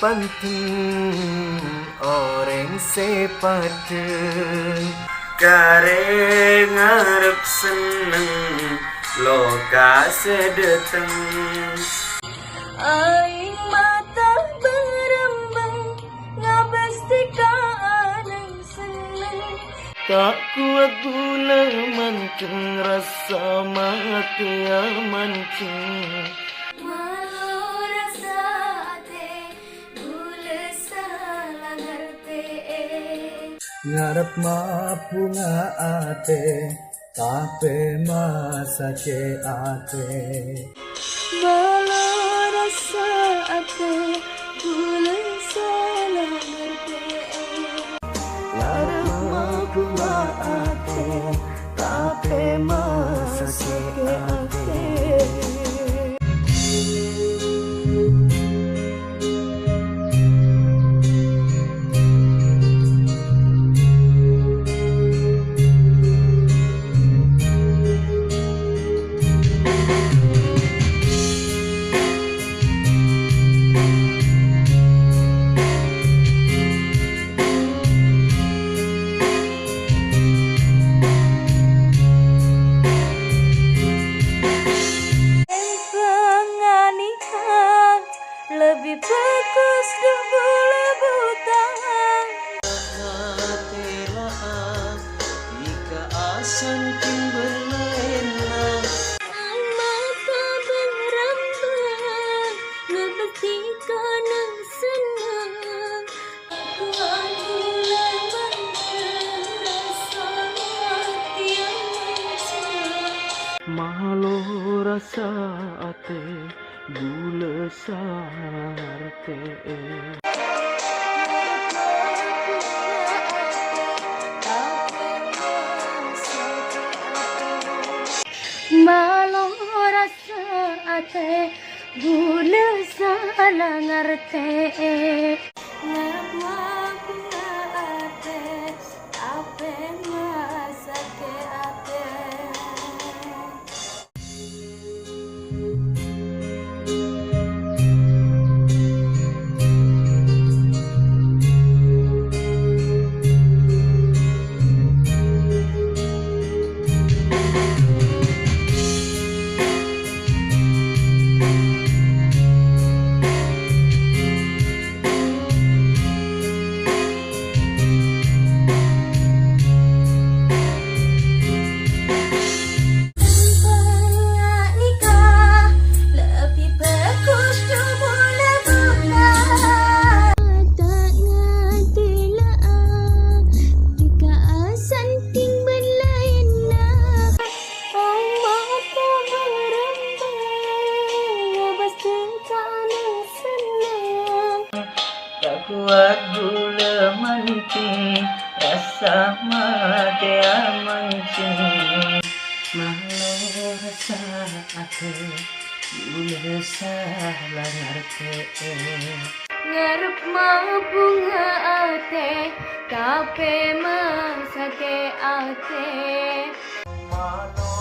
pantun orang sepatun kare ngarep seneng loka sedeteng aing mata berembang ngabesti ka anang seneng tak kuat guna mancing rasa Mateyah mancing malu rasa ate gula salah ngerti ngarep mampu ate tapi masake ate malu rasa ate gula salah ngerti ngarep mampu ate tapi masake ate lebih bagus dah boleh butang hatilah jika asan timberlena mata berambang ngebeti kanang senang aku gula mancing rasa hati yang mancing malu rasa ate gula sarte malu rasa ate gula salah ngerti ngarep mampu ate tapi masake ate kuat gula mancing rasa Mateyah mancing malu rasa ate gula salah ngerti ngarep mampu ate tapi masake ate malu